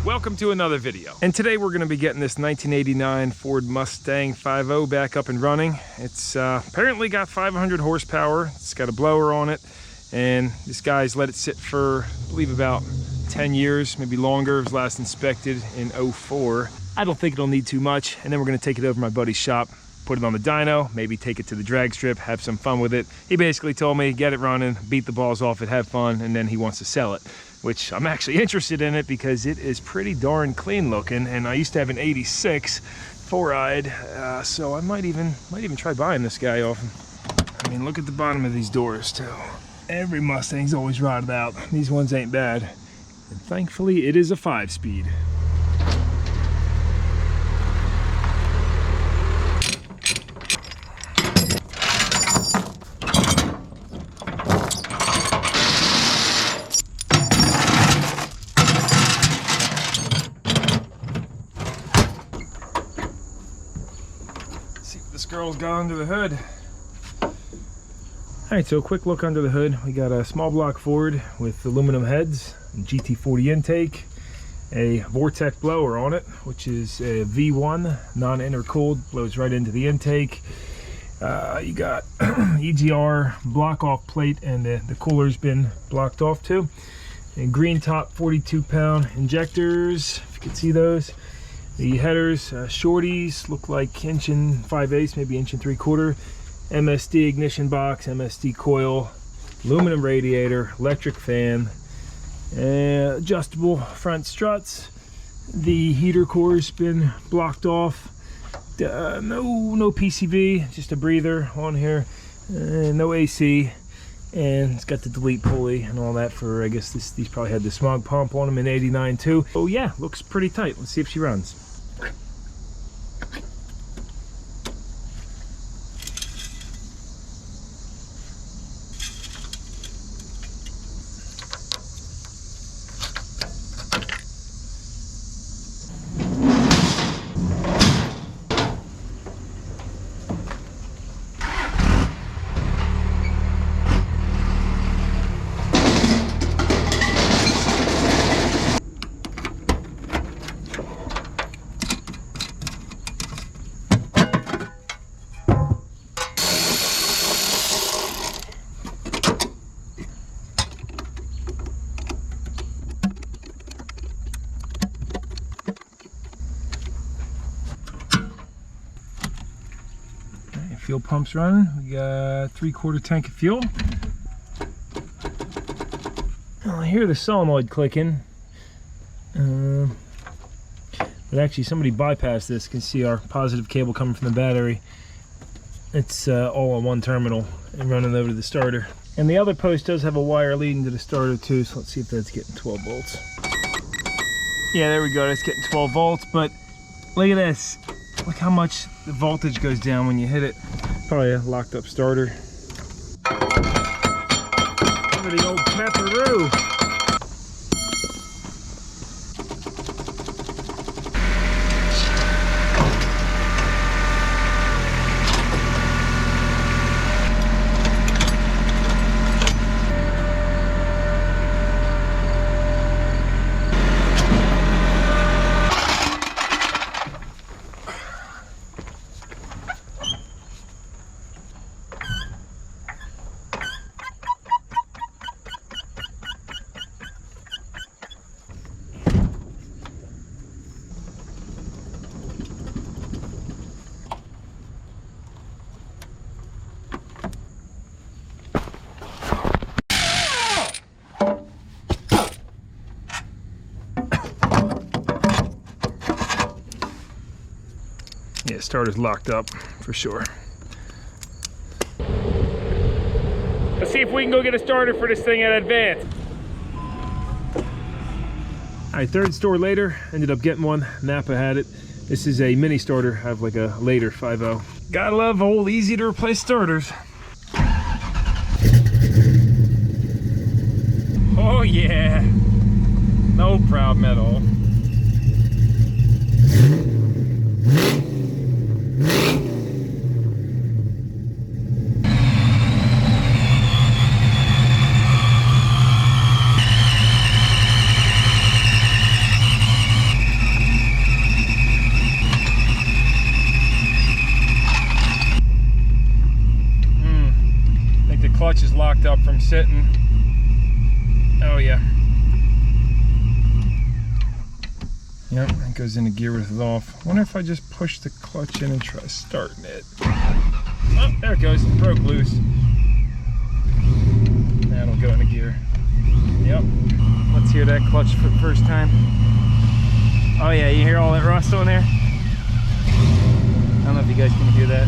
Welcome to another video. And today we're going to be getting this 1989 Ford Mustang 5.0 back up and running. It's apparently got 500 horsepower. It's got a blower on it. And this guy's let it sit for, I believe, about 10 years, maybe longer. It was last inspected in 04. I don't think it'll need too much. And then we're going to take it over to my buddy's shop, put it on the dyno, maybe take it to the drag strip, have some fun with it. He basically told me, get it running, beat the balls off it, have fun, and then he wants to sell it, which I'm actually interested in it because it is pretty darn clean looking. And I used to have an 86 four-eyed, so I might even try buying this guy off him. I mean, look at the bottom of these doors too. Every Mustang's always rotted out. These ones ain't bad. And thankfully, it is a 5-speed. This girl's got under the hood. All right, so a quick look under the hood. We got a small block Ford with aluminum heads, GT40 intake, a Vortech blower on it, which is a V1, non-intercooled, blows right into the intake. You got EGR block off plate, and the cooler's been blocked off too. And green top 42-pound injectors, if you can see those. The headers, shorties, look like 1 5/8, maybe 1 3/4. MSD ignition box, MSD coil, aluminum radiator, electric fan, adjustable front struts. The heater core's been blocked off. No PCV, just a breather on here. No AC, and it's got the delete pulley and all that for, I guess these probably had the smog pump on them in '89 too. Oh yeah, looks pretty tight. Let's see if she runs. Fuel pump's running. We got 3/4 tank of fuel. I hear the solenoid clicking. But actually somebody bypassed this. You can see our positive cable coming from the battery. It's all on one terminal and running over to the starter. And the other post does have a wire leading to the starter too, so let's see if that's getting 12 volts. Yeah, there we go, that's getting 12 volts, but look at this. Look how much the voltage goes down when you hit it. Probably a locked up starter. Look at the old pepperoo. Yeah, starter's locked up for sure. Let's see if we can go get a starter for this thing at Advance. All right, third store later, ended up getting one. Napa had it. This is a mini starter. I have like a later 5.0. Gotta love old, easy to replace starters. Oh yeah, no problem at all. sitting. Oh yeah. Yep, it goes into gear with it off. I wonder if I just push the clutch in and try starting it. Oh, there it goes. It broke loose. That'll go into gear. Yep. Let's hear that clutch for the first time. Oh yeah, you hear all that rust on there? I don't know if you guys can hear that.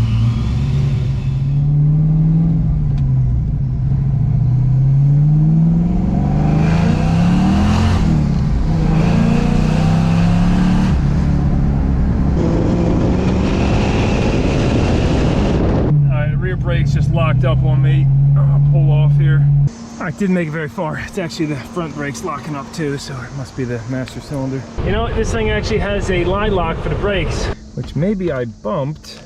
Brakes just locked up on me. I'll pull off here. I didn't make it very far. It's actually the front brakes locking up too, so it must be the master cylinder. You know what? This thing actually has a line lock for the brakes, which maybe I bumped.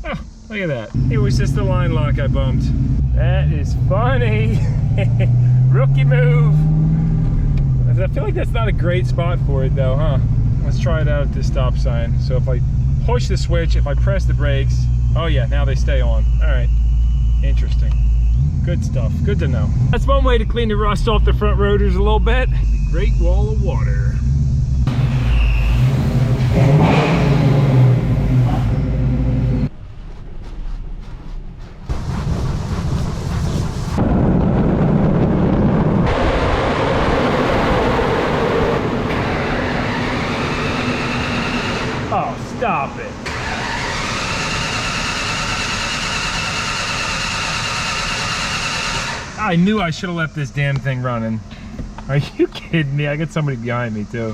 Oh, look at that. It was just the line lock I bumped. That is funny. Rookie move. I feel like that's not a great spot for it though, huh? Let's try it out at this stop sign. So if I push the switch, if I press the brakes, oh yeah, now they stay on. All right, interesting. Good stuff, good to know. That's one way to clean the rust off the front rotors a little bit. The Great Wall of Water. Stop it. I knew I should have left this damn thing running. Are you kidding me? I got somebody behind me too.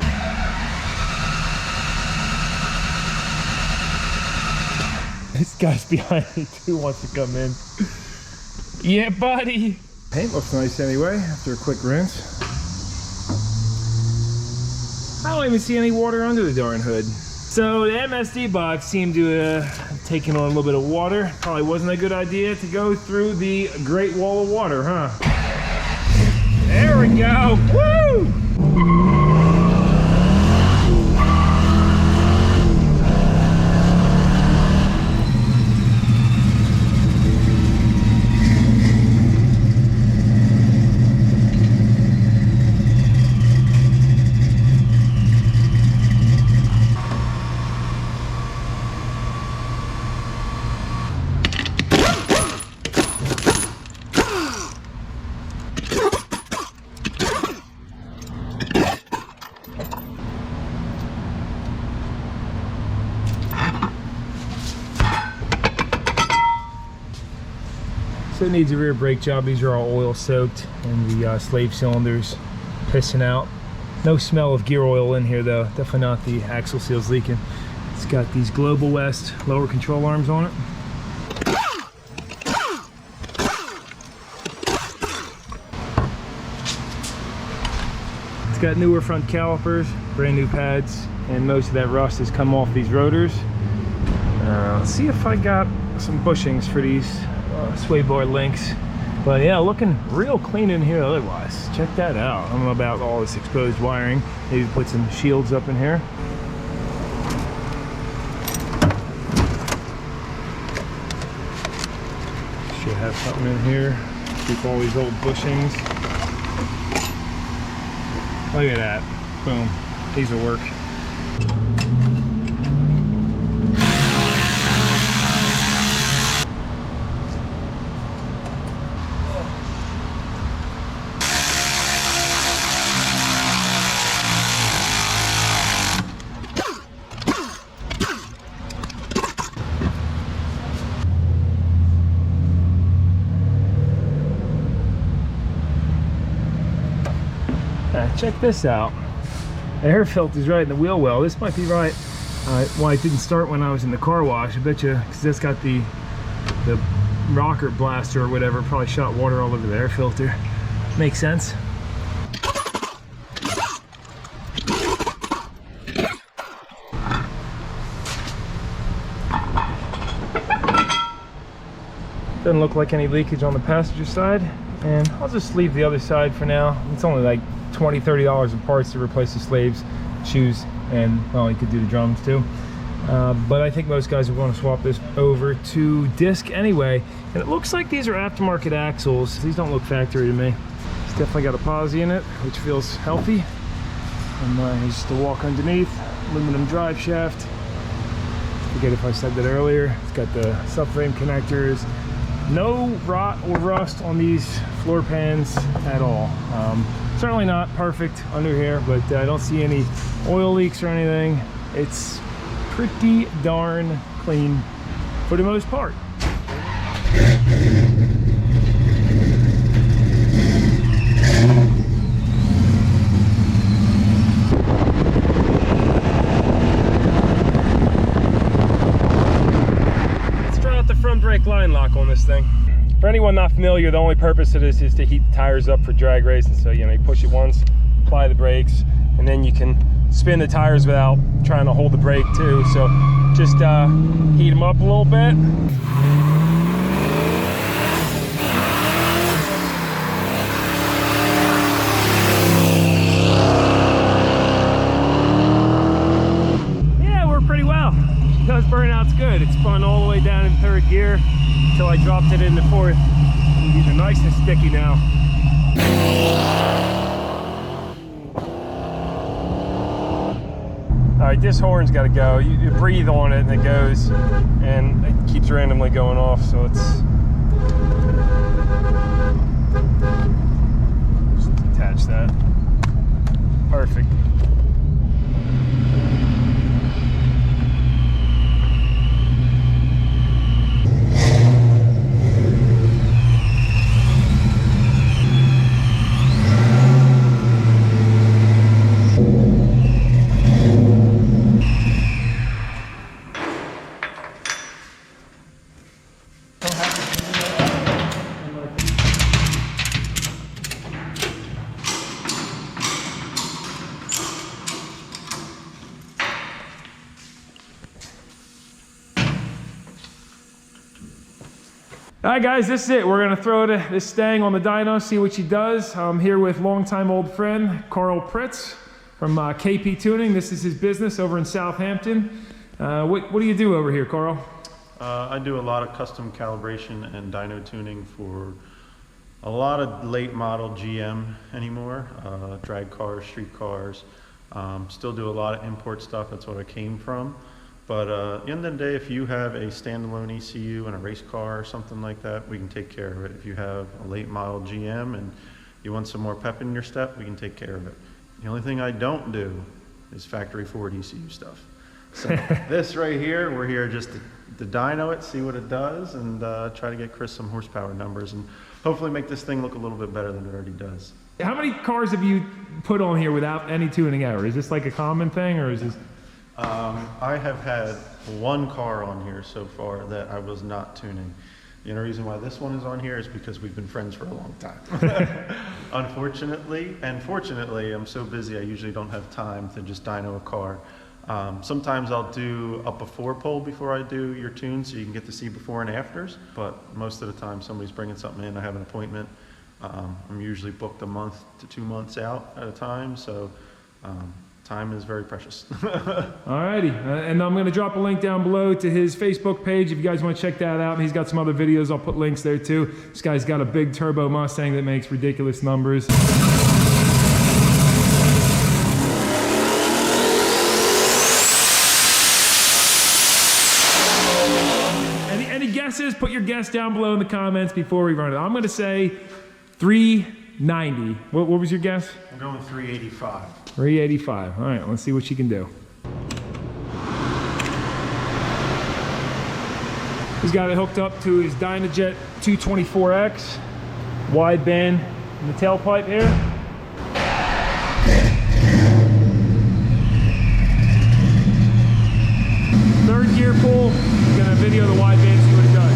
This guy's behind me too, wants to come in. Yeah, buddy. Paint looks nice anyway, after a quick rinse. I don't even see any water under the darn hood. So the MSD box seemed to have taken on a little bit of water. Probably wasn't a good idea to go through the Great Wall of Water, huh? There we go. Woo! So it needs a rear brake job. These are all oil soaked, and the slave cylinders pissing out. No smell of gear oil in here though. Definitely not the axle seals leaking. It's got these Global West lower control arms on it. It's got newer front calipers, brand new pads, and most of that rust has come off these rotors. Let's see if I got some bushings for these sway bar links, but yeah, looking real clean in here otherwise. Check that out. I don't know about all this exposed wiring. Maybe put some shields up in here. Should have something in here. Keep all these old bushings. Look at that. Boom. These will work. Check this out. The air filter's right in the wheel well. This might be right why it didn't start when I was in the car wash. I bet you, because that's got the rocker blaster or whatever, probably shot water all over the air filter. Makes sense. Doesn't look like any leakage on the passenger side, and I'll just leave the other side for now. It's only like $20–30 in parts to replace the slaves, shoes, and well, you could do the drums too. But I think most guys are going to swap this over to disc anyway. And it looks like these are aftermarket axles. These don't look factory to me. It's definitely got a posi in it, which feels healthy. And here's just a walk underneath, aluminum drive shaft. Forget if I said that earlier. It's got the subframe connectors. No rot or rust on these floor pans at all. Certainly not perfect under here, but I don't see any oil leaks or anything. It's pretty darn clean for the most part. Front brake line lock on this thing. For anyone not familiar, the only purpose of this is to heat the tires up for drag racing. So, you know, you push it once, apply the brakes, and then you can spin the tires without trying to hold the brake too. So just heat them up a little bit. Burnout's good. It spun all the way down in third gear until I dropped it into fourth. And these are nice and sticky now. All right, this horn's got to go. You breathe on it and it goes, and it keeps randomly going off. So it's just attach that. Perfect. All right, guys, this is it. We're gonna throw this Stang on the dyno, see what she does. I'm here with longtime old friend, Carl Pritz from KP Tuning. This is his business over in Southampton. What do you do over here, Carl? I do a lot of custom calibration and dyno tuning for a lot of late model GM anymore, drag cars, street cars. Still do a lot of import stuff. That's what I came from. But at the end of the day, if you have a standalone ECU and a race car or something like that, we can take care of it. If you have a late model GM and you want some more pep in your step, we can take care of it. The only thing I don't do is factory Ford ECU stuff. So this right here, we're here just to dyno it, see what it does, and try to get Chris some horsepower numbers and hopefully make this thing look a little bit better than it already does. How many cars have you put on here without any tuning ever? Is this like a common thing, or is this? I have had one car on here so far that I was not tuning. The only reason why this one is on here is because we've been friends for a long time. Unfortunately, and fortunately, I'm so busy I usually don't have time to just dyno a car. Sometimes I'll do a before poll before I do your tune so you can get to see before and afters, but most of the time somebody's bringing something in, I have an appointment. I'm usually booked a month to 2 months out at a time, so time is very precious. Alrighty, and I'm going to drop a link down below to his Facebook page if you guys want to check that out. And he's got some other videos. I'll put links there too. This guy's got a big turbo Mustang that makes ridiculous numbers. Any guesses? Put your guess down below in the comments before we run it. I'm going to say 390. What was your guess? I'm going 385. 385. All right, let's see what she can do. He's got it hooked up to his Dynajet 224X, wideband in the tailpipe here. Third gear pull. He's gonna video the wideband, see what it does.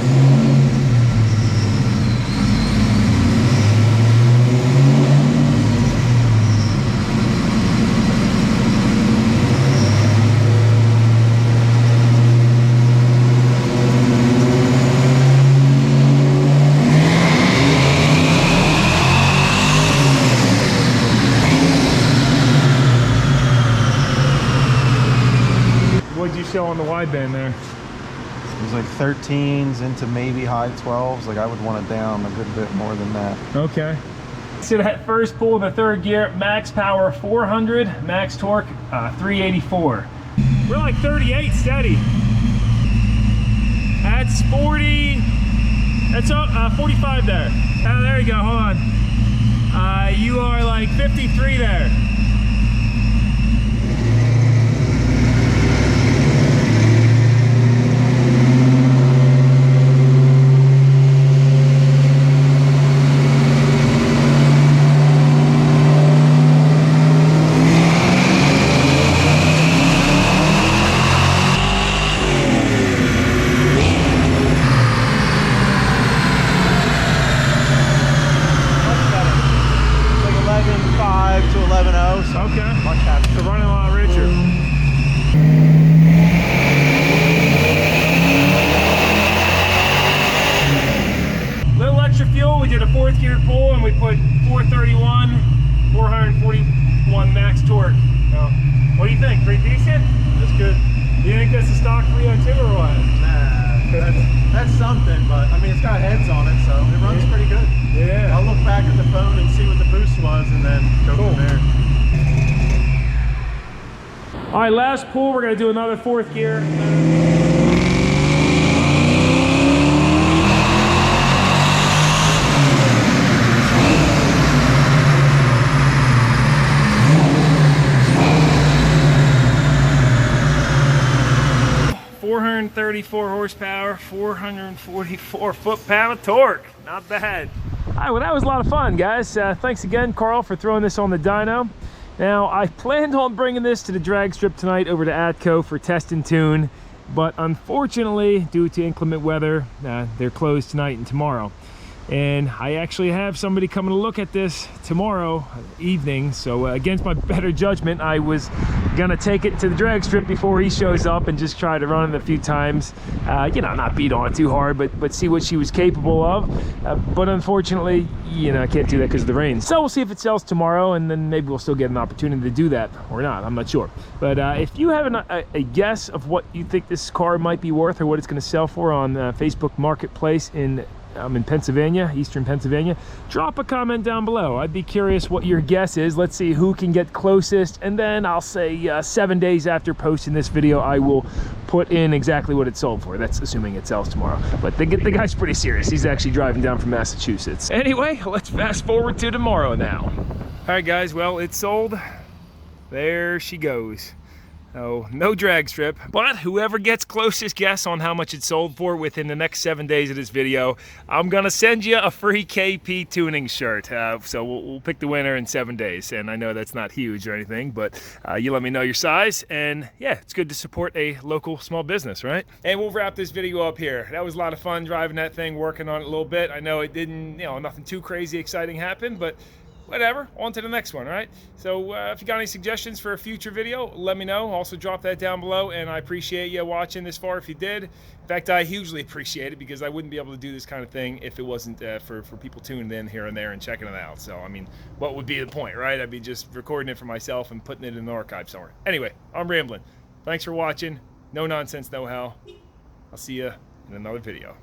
What'd you show on the wideband? There's like 13s into maybe high 12s. Like I would want it down a good bit more than that. Okay. So that first pull in the third gear, max power 400, max torque 384. We're like 38 steady. That's 40. That's 45 there. Oh, there you go. Hold on. You are like 53 there. Okay. Much happier. So running a lot richer. Little extra fuel. We did a fourth gear pull and we put 431, 441 max torque. So, what do you think? Pretty decent? That's good. Do you think that's a stock 302 or what? Nah, that's something, but I mean it's got heads on it, so it runs pretty good. Yeah. I'll look back at the phone and see what the boost was and then go from there. All right, last pull, we're gonna do another fourth gear. .434 horsepower, 444 foot-pound of torque. Not bad. All right, well, that was a lot of fun, guys. Thanks again, Carl, for throwing this on the dyno. Now, I planned on bringing this to the drag strip tonight over to Atco for test and tune, but unfortunately, due to inclement weather, they're closed tonight and tomorrow. And I actually have somebody coming to look at this tomorrow evening, so against my better judgment, I was gonna take it to the drag strip before he shows up and just try to run it a few times. You know, not beat on it too hard, but see what she was capable of. But unfortunately, you know, I can't do that because of the rain. So we'll see if it sells tomorrow, and then maybe we'll still get an opportunity to do that or not. I'm not sure. But if you have a guess of what you think this car might be worth or what it's gonna sell for on Facebook Marketplace in Pennsylvania, Eastern Pennsylvania, drop a comment down below. I'd be curious what your guess is. Let's see who can get closest, and then I'll say 7 days after posting this video, I will put in exactly what it sold for. That's assuming it sells tomorrow. But the guy's pretty serious. He's actually driving down from Massachusetts. Anyway, let's fast forward to tomorrow now. All right, guys, well, it's sold. There she goes. Oh, no drag strip, but whoever gets closest guess on how much it sold for within the next 7 days of this video, I'm gonna send you a free KP tuning shirt. So we'll pick the winner in 7 days, and I know that's not huge or anything, but you let me know your size, and yeah, it's good to support a local small business, right? And we'll wrap this video up here. That was a lot of fun driving that thing, working on it a little bit. I know it didn't, you know, nothing too crazy exciting happened, but whatever, on to the next one, right? So if you got any suggestions for a future video, let me know. Also drop that down below, and I appreciate you watching this far if you did. In fact, I hugely appreciate it, because I wouldn't be able to do this kind of thing if it wasn't for people tuned in here and there and checking it out. So, I mean, what would be the point, right? I'd be just recording it for myself and putting it in the archive somewhere. Anyway, I'm rambling. Thanks for watching. No nonsense, no how. I'll see you in another video.